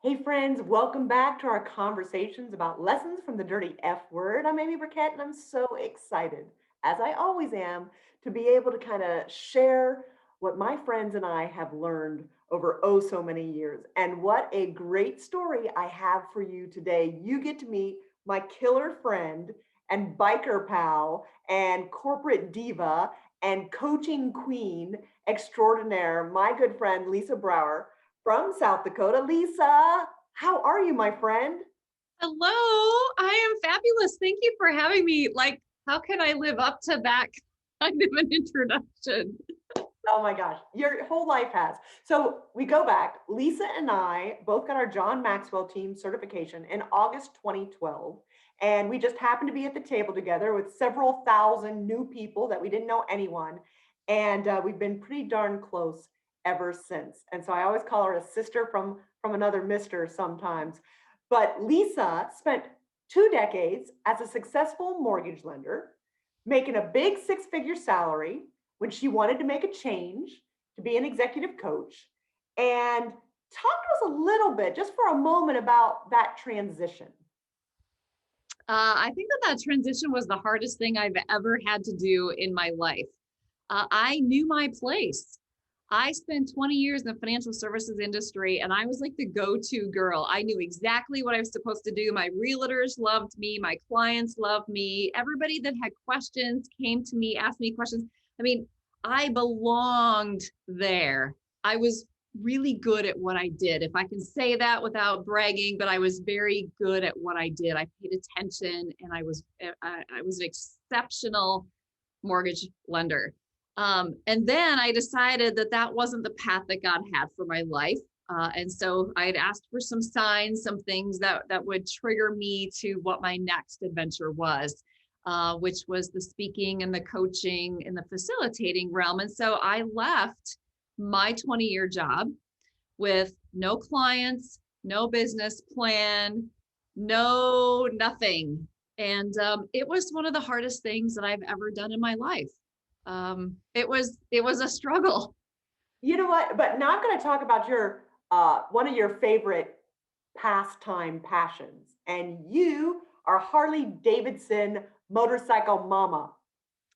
Hey friends, welcome back to our conversations about lessons from the dirty F word. I'm Amy Burkett and I'm so excited, as I always am, to be able to kind of share what my friends and I have learned over oh so many years. And what a great story I have for you today. You get to meet my killer friend and biker pal and corporate diva and coaching queen extraordinaire, my good friend Lisa Brower from South Dakota. Lisa, how are you, my friend? Hello, I am fabulous. Thank you for having me. How can I live up to that kind of an introduction? Oh my gosh, your whole life has. So we go back. Lisa and I both got our John Maxwell team certification in August 2012. And we just happened to be at the table together with several thousand new people that we didn't know anyone. And we've been pretty darn close ever since. And so I always call her a sister from another mister sometimes. But Lisa spent 2 decades as a successful mortgage lender, making a big six-figure salary when she wanted to make a change to be an executive coach. And talk to us a little bit, just for a moment, about that transition. I think that transition was the hardest thing I've ever had to do in my life. I knew my place. I spent 20 years in the financial services industry and I was like the go-to girl. I knew exactly what I was supposed to do. My realtors loved me. My clients loved me. Everybody that had questions came to me, asked me questions. I mean, I belonged there. I was really good at what I did, if I can say that without bragging, but I was very good at what I did. I paid attention and I was an exceptional mortgage lender. And then I decided that that wasn't the path that God had for my life. And so I had asked for some signs, some things that would trigger me to what my next adventure was, which was the speaking and the coaching and the facilitating realm. And so I left my 20-year job with no clients, no business plan, no nothing. And it was one of the hardest things that I've ever done in my life. It was a struggle. You know what? But now I'm going to talk about your one of your favorite pastime passions, and you are Harley Davidson motorcycle mama.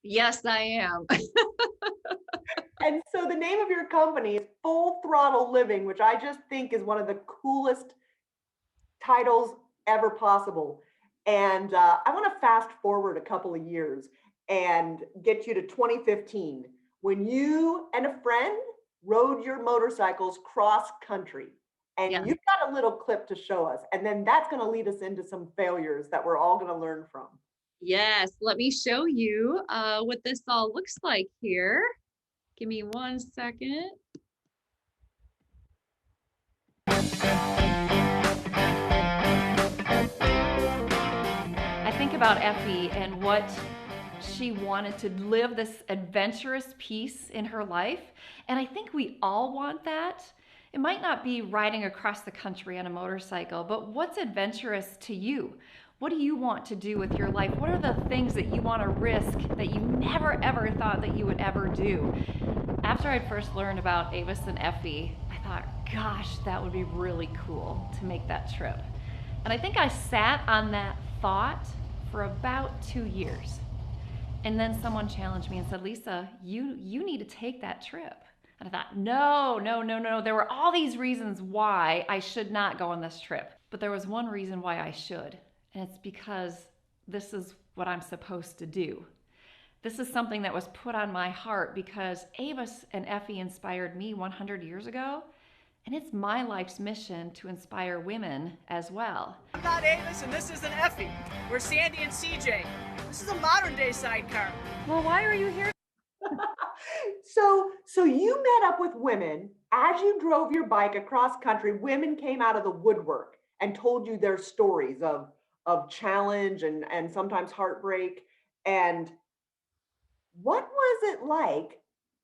Yes, I am. And so the name of your company is Full Throttle Living, which I just think is one of the coolest titles ever possible. And I want to fast forward a couple of years and get you to 2015 when you and a friend rode your motorcycles cross country. And Yeah. you've got a little clip to show us. And then that's going to lead us into some failures that we're all going to learn from. Yes. Let me show you what this all looks like here. Give me 1 second. I think about Effie and what she wanted to live this adventurous piece in her life. And I think we all want that. It might not be riding across the country on a motorcycle, but what's adventurous to you? What do you want to do with your life? What are the things that you want to risk that you never ever thought that you would ever do? After I first learned about Avis and Effie, I thought, gosh, that would be really cool to make that trip. And I think I sat on that thought for about 2 years. And then someone challenged me and said, Lisa, you need to take that trip. And I thought, no, no, no, no. There were all these reasons why I should not go on this trip. But there was one reason why I should. And it's because this is what I'm supposed to do. This is something that was put on my heart because Avis and Effie inspired me 100 years ago. And it's my life's mission to inspire women as well. I'm not Avis, and this isn't Effie. We're Sandy and CJ. This is a modern day sidecar. Well, why are you here? So you met up with women as you drove your bike across country. Women came out of the woodwork and told you their stories of challenge and sometimes heartbreak. And what was it like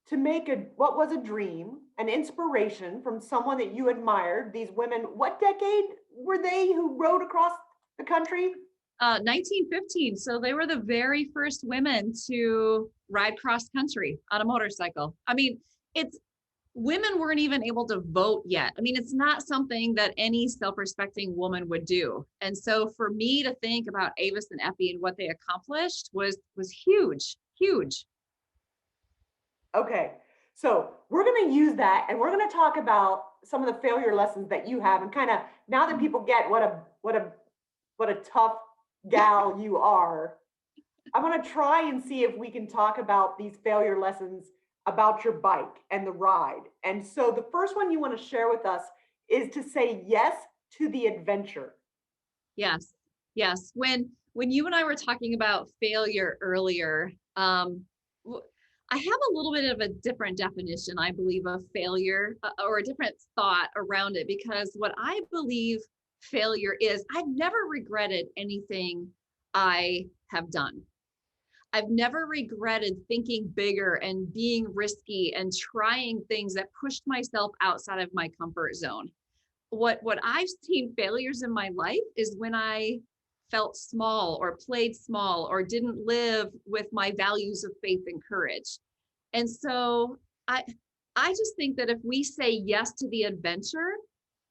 to make a what was a dream, an inspiration from someone that you admired? These women, what decade were they who rode across the country? 1915. So they were the very first women to ride cross country on a motorcycle. I mean, it's women weren't even able to vote yet. I mean, it's not something that any self-respecting woman would do. And so for me to think about Avis and Effie and what they accomplished was huge, huge. Okay, so we're going to use that, and we're going to talk about some of the failure lessons that you have, and kind of now that people get what a tough gal you are. I'm going to try and see if we can talk about these failure lessons about your bike and the ride. And so the first one you want to share with us is to say yes to the adventure. Yes. Yes. When you and I were talking about failure earlier, I have a little bit of a different definition, I believe, of failure, or a different thought around it, because what I believe failure is, I've never regretted anything I have done. I've never regretted thinking bigger and being risky and trying things that pushed myself outside of my comfort zone. What I've seen failures in my life is when I felt small or played small or didn't live with my values of faith and courage. And so I just think that if we say yes to the adventure,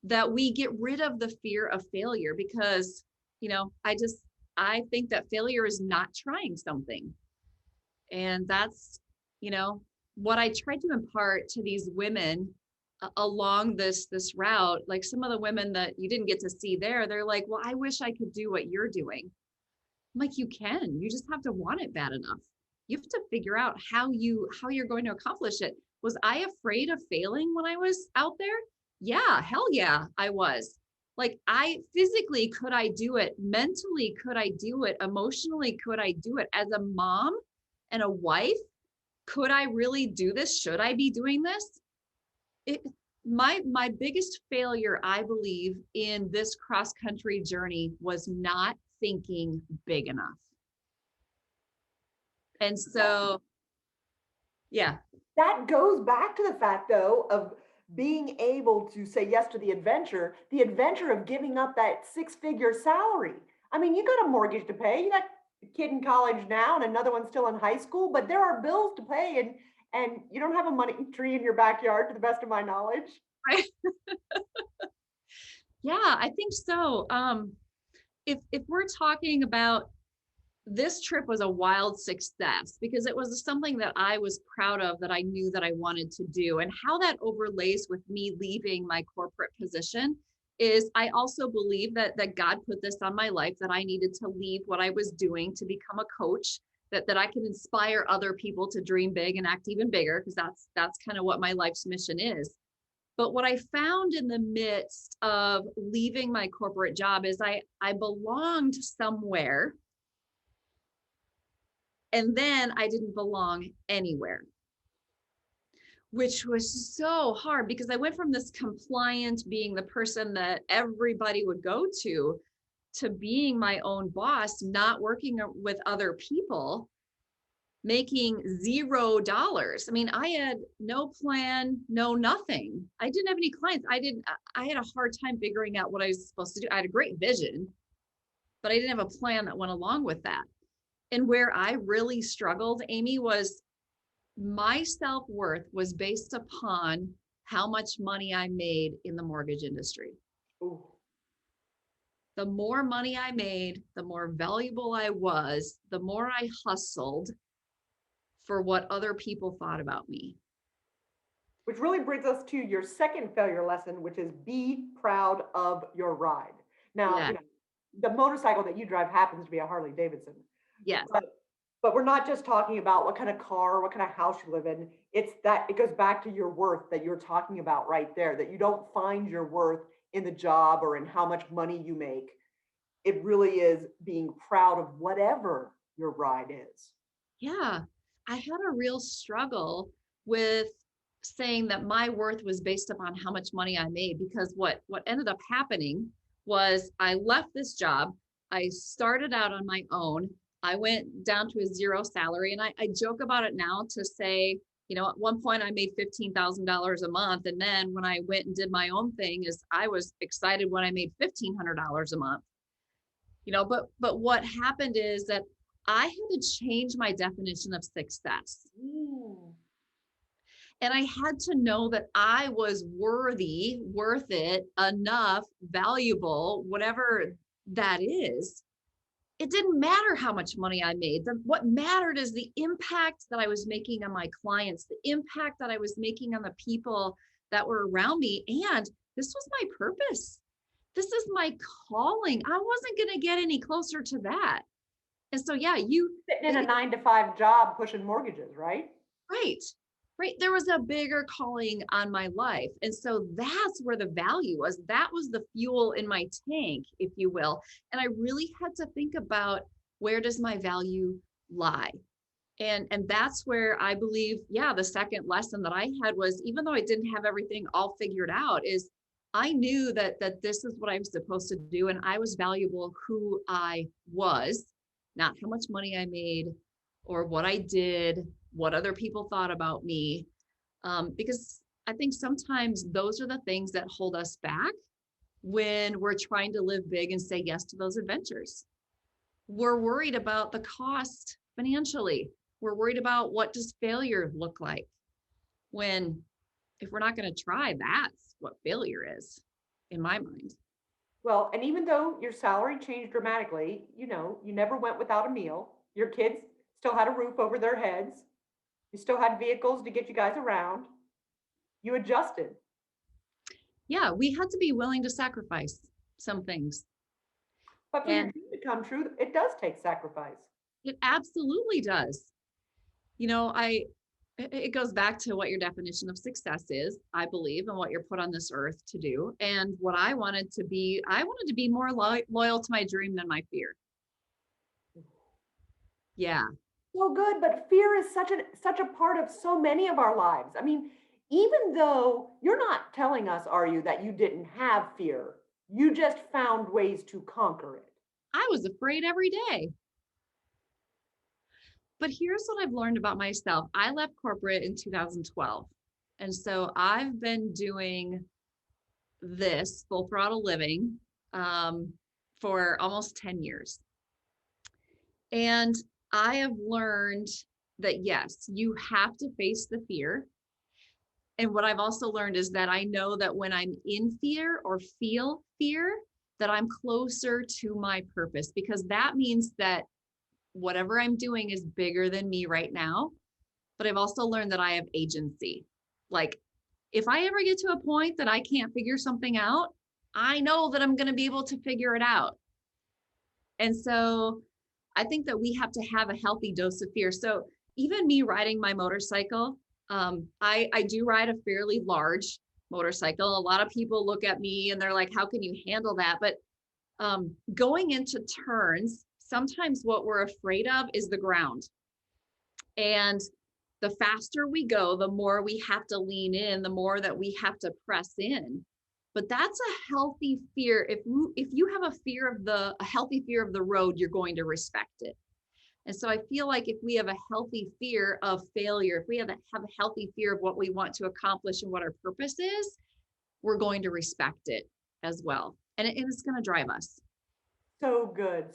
that we get rid of the fear of failure, because, I think that failure is not trying something. And that's, what I tried to impart to these women along this route. Like, some of the women that you didn't get to see there, they're like, well, I wish I could do what you're doing. I'm like, you can, you just have to want it bad enough. You have to figure out how you're going to accomplish it. Was I afraid of failing when I was out there? Yeah, hell yeah, I was. Like, could I do it? Mentally, could I do it? Emotionally, could I do it? As a mom and a wife, could I really do this? Should I be doing this? My biggest failure, I believe, in this cross country journey was not thinking big enough. And so, yeah. That goes back to the fact, though, of being able to say yes to the adventure of giving up that six-figure salary. I mean, you got a mortgage to pay, you got a kid in college now and another one still in high school, but there are bills to pay, and you don't have a money tree in your backyard, to the best of my knowledge. Right. Yeah, I think so. If we're talking about, this trip was a wild success because it was something that I was proud of, that I knew that I wanted to do. And how that overlays with me leaving my corporate position is, I also believe that God put this on my life, that I needed to leave what I was doing to become a coach, that I can inspire other people to dream big and act even bigger, because that's kind of what my life's mission is. But what I found in the midst of leaving my corporate job is I belonged somewhere, and then I didn't belong anywhere, which was so hard, because I went from this compliant, being the person that everybody would go to being my own boss, not working with other people, making $0. I mean, I had no plan, no nothing. I didn't have any clients. I had a hard time figuring out what I was supposed to do. I had a great vision, but I didn't have a plan that went along with that. And where I really struggled, Amy, was my self-worth was based upon how much money I made in the mortgage industry. Ooh. The more money I made, the more valuable I was, the more I hustled for what other people thought about me. Which really brings us to your second failure lesson, which is be proud of your ride. Now, Yeah. The motorcycle that you drive happens to be a Harley Davidson. Yes. But we're not just talking about what kind of car, what kind of house you live in. It's that it goes back to your worth that you're talking about right there, that you don't find your worth in the job or in how much money you make. It really is being proud of whatever your ride is. Yeah. I had a real struggle with saying that my worth was based upon how much money I made, because what ended up happening was I left this job. I started out on my own. I went down to a zero salary, and I joke about it now to say, at one point I made $15,000 a month. And then when I went and did my own thing, is I was excited when I made $1,500 a month, but what happened is that I had to change my definition of success. Ooh. And I had to know that I was worthy, worth it, enough, valuable, whatever that is. It didn't matter how much money I made. What mattered is the impact that I was making on my clients, the impact that I was making on the people that were around me. And this was my purpose. This is my calling. I wasn't going to get any closer to that. And so, yeah, Sitting in a 9-to-5 job pushing mortgages, right? right, right. There was a bigger calling on my life. And so that's where the value was. That was the fuel in my tank, if you will. And I really had to think about, where does my value lie? And that's where I believe, yeah, the second lesson that I had was, even though I didn't have everything all figured out, is I knew that this is what I was supposed to do. And I was valuable who I was, not how much money I made or what I did, what other people thought about me. Because I think sometimes those are the things that hold us back when we're trying to live big and say yes to those adventures. We're worried about the cost financially. We're worried about, what does failure look like? When if we're not going to try, that's what failure is, in my mind. Well, and even though your salary changed dramatically, you never went without a meal. Your kids still had a roof over their heads. You still had vehicles to get you guys around. You adjusted. Yeah, we had to be willing to sacrifice some things. But for your dream to come true, it does take sacrifice. It absolutely does. It goes back to what your definition of success is, I believe, and what you're put on this earth to do. And what I wanted to be more loyal to my dream than my fear. Yeah. So good, but fear is such a part of so many of our lives. I mean, even though you're not telling us, are you, that you didn't have fear, you just found ways to conquer it. I was afraid every day. But here's what I've learned about myself. I left corporate in 2012. And so I've been doing this full throttle living for almost 10 years. And I have learned that, yes, you have to face the fear. And what I've also learned is that I know that when I'm in fear or feel fear, that I'm closer to my purpose, because that means that whatever I'm doing is bigger than me right now. But I've also learned that I have agency. Like, if I ever get to a point that I can't figure something out, I know that I'm going to be able to figure it out. And so I think that we have to have a healthy dose of fear. So even me riding my motorcycle, I do ride a fairly large motorcycle. A lot of people look at me and they're like, how can you handle that? But going into turns, sometimes what we're afraid of is the ground. And the faster we go, the more we have to lean in, the more that we have to press in. But that's a healthy fear. If you have a healthy fear of the road, you're going to respect it. And so I feel like if we have a healthy fear of failure, if we have a healthy fear of what we want to accomplish and what our purpose is, we're going to respect it as well. And it's going to drive us. So good,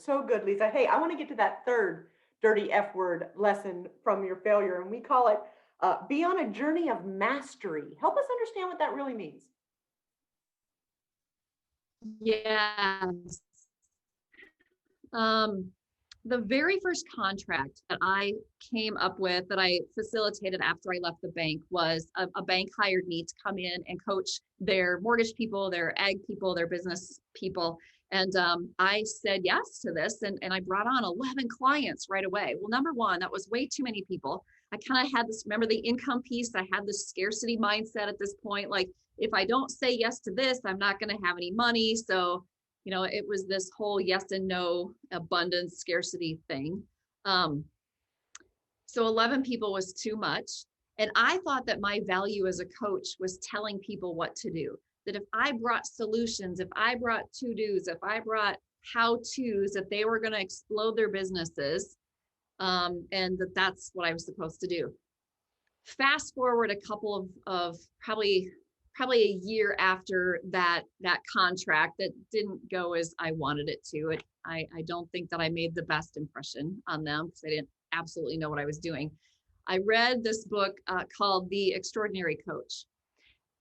Lisa. Hey, I want to get to that third dirty F word lesson from your failure, and we call it be on a journey of mastery. Help us understand what that really means. Yes. The very first contract that I came up with, that I facilitated after I left the bank, was a bank hired me to come in and coach their mortgage people, their ag people, their business people. And I said yes to this, and I brought on 11 clients right away. Well, number one, that was way too many people. I kind of had this, remember the income piece, I had this scarcity mindset at this point. Like, if I don't say yes to this, I'm not going to have any money. So, it was this whole yes and no abundance scarcity thing. So 11 people was too much. And I thought that my value as a coach was telling people what to do. That if I brought solutions, if I brought to-dos, if I brought how-tos, that they were going to explode their businesses, and that's what I was supposed to do. Fast forward a couple of probably a year after that contract that didn't go as I wanted it to. I don't think that I made the best impression on them, because I didn't absolutely know what I was doing. I read this book called The Extraordinary Coach.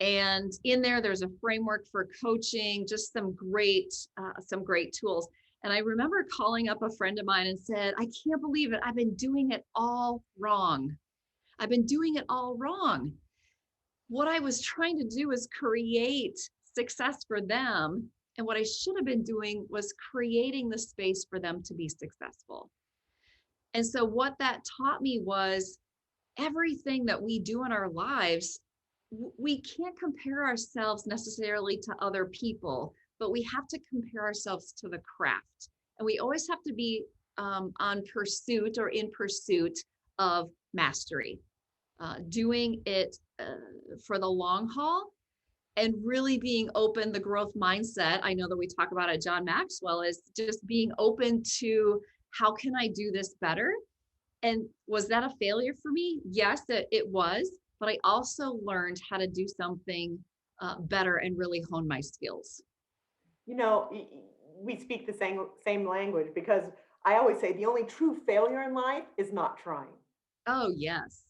And in there, there's a framework for coaching, just some great tools. And I remember calling up a friend of mine and said, I can't believe it. I've been doing it all wrong. I've been doing it all wrong. What I was trying to do is create success for them. And what I should have been doing was creating the space for them to be successful. And so what that taught me was everything that we do in our lives, we can't compare ourselves necessarily to other people, but we have to compare ourselves to the craft. And we always have to be on pursuit or in pursuit of mastery, doing it for the long haul and really being open. The growth mindset, I know that we talk about at John Maxwell, is just being open to how can I do this better? And was that a failure for me? Yes, it was, but I also learned how to do something better and really hone my skills. You know, we speak the same language, because I always say the only true failure in life is not trying. Oh, yes.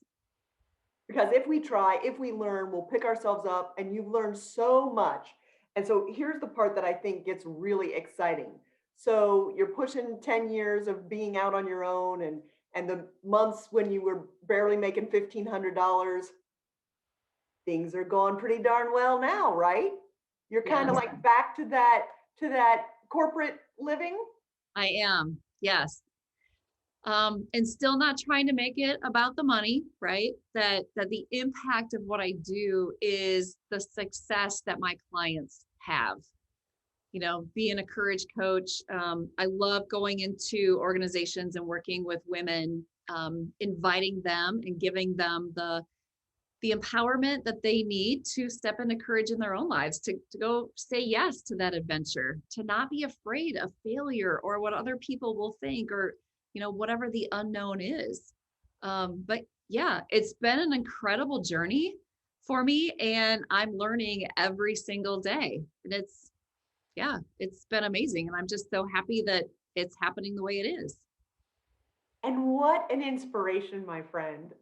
Because if we try, if we learn, we'll pick ourselves up, and you've learned so much. And so here's the part that I think gets really exciting. So you're pushing 10 years of being out on your own, and the months when you were barely making $1,500, things are going pretty darn well now, right? You're kind of Yes, like back to that corporate living. I am. Yes. And still not trying to make it about the money, right? That the impact of what I do is the success that my clients have. You know, being a courage coach, I love going into organizations and working with women, inviting them and giving them the empowerment that they need to step into courage in their own lives, to go say yes to that adventure, to not be afraid of failure or what other people will think, or, you know, whatever the unknown is. But yeah, it's been an incredible journey for me, and I'm learning every single day. And it's been amazing. And I'm just so happy that it's happening the way it is. And what an inspiration, my friend.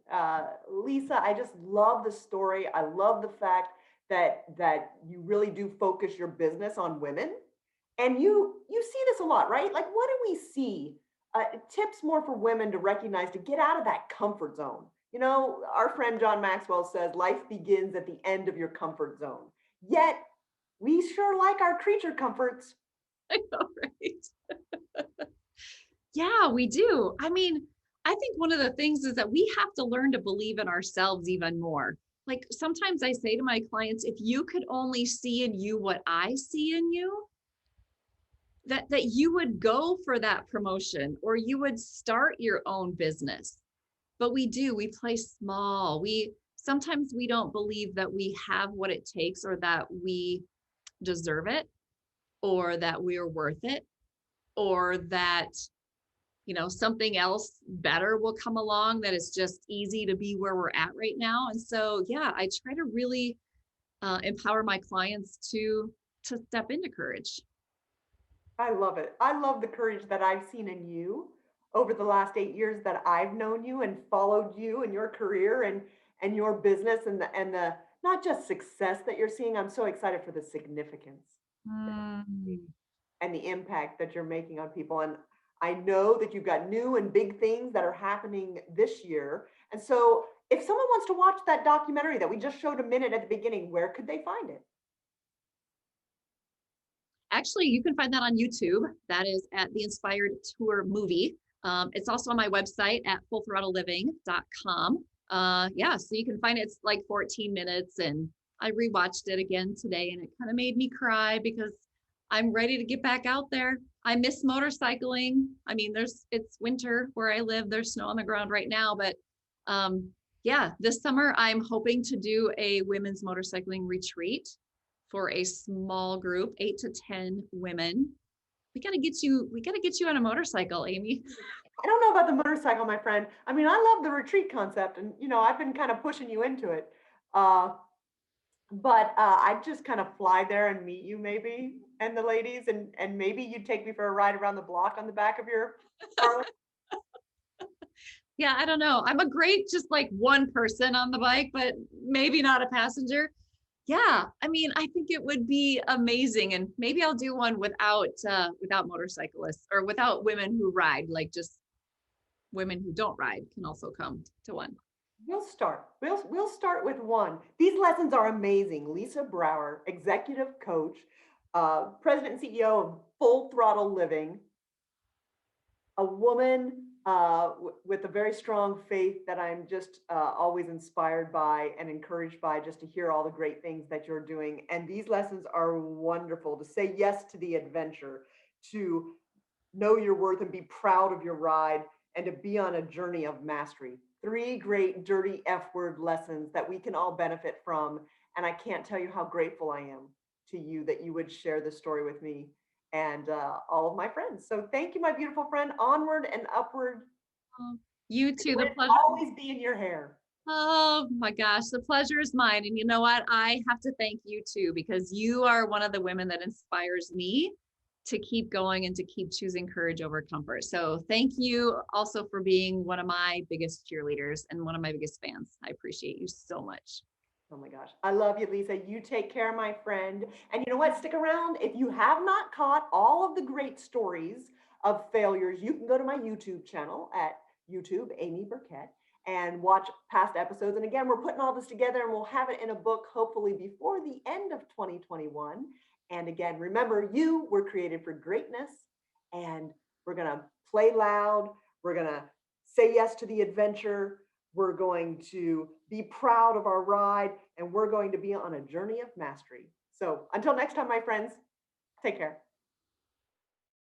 Lisa, I just love the story. I love the fact that you really do focus your business on women. And you see this a lot, right? Like, what do we see? Tips more for women to recognize, to get out of that comfort zone. You know, our friend John Maxwell says life begins at the end of your comfort zone. Yet we sure like our creature comforts. I know, right? Yeah, we do. I mean, I think one of the things is that we have to learn to believe in ourselves even more. Like sometimes I say to my clients, if you could only see in you what I see in you, that you would go for that promotion or you would start your own business. But we play small. Sometimes we don't believe that we have what it takes, or that we deserve it, or that we are worth it, or that, you know, something else better will come along, that is just easy to be where we're at right now. And so, yeah, I try to really empower my clients to step into courage. I love it. I love the courage that I've seen in you over the last 8 years that I've known you and followed you and your career and your business, and the not just success that you're seeing. I'm so excited for the significance Mm. and the impact that you're making on people. And I know that you've got new and big things that are happening this year. And so if someone wants to watch that documentary that we just showed a minute at the beginning, where could they find it? Actually, you can find that on YouTube. That is at the Inspired Tour Movie. It's also on my website at fullthrottleliving.com. Yeah, so you can find it. It's like 14 minutes, and I rewatched it again today, and it kind of made me cry because I'm ready to get back out there. I miss motorcycling. I mean, it's winter where I live. There's snow on the ground right now, but yeah, this summer I'm hoping to do a women's motorcycling retreat for a small group, 8 to 10 women. We got to get you on a motorcycle, Amy. I don't know about the motorcycle, my friend. I mean, I love the retreat concept, and I've been kind of pushing you into it. But I'd just kind of fly there and meet you, maybe, and the ladies, and maybe you'd take me for a ride around the block on the back of your Harley. Yeah, I don't know. I'm a great, just like one person on the bike, but maybe not a passenger. Yeah, I mean, I think it would be amazing, and maybe I'll do one without motorcyclists or without women who ride, like just women who don't ride can also come to one. We'll start. We'll start with one. These lessons are amazing. Lisa Brower, executive coach, president and CEO of Full Throttle Living, a woman with a very strong faith that I'm just always inspired by and encouraged by, just to hear all the great things that you're doing. And these lessons are wonderful, to say yes to the adventure, to know your worth and be proud of your ride, and to be on a journey of mastery. Three great dirty F word lessons that we can all benefit from. And I can't tell you how grateful I am to you that you would share this story with me and all of my friends. So thank you, my beautiful friend. Onward and upward. Oh, you too. The Let it pleasure. always be in your hair. Oh my gosh, the pleasure is mine. And you know what? I have to thank you too, because you are one of the women that inspires me to keep going and to keep choosing courage over comfort. So thank you also for being one of my biggest cheerleaders and one of my biggest fans. I appreciate you so much. Oh my gosh. I love you, Lisa. You take care, my friend. And you know what? Stick around. If you have not caught all of the great stories of failures, you can go to my YouTube channel at YouTube, Amy Burkett, and watch past episodes. And again, we're putting all this together and we'll have it in a book hopefully before the end of 2021. And again, remember, you were created for greatness, and we're going to play loud. We're going to say yes to the adventure. We're going to be proud of our ride, and we're going to be on a journey of mastery. So until next time, my friends, take care.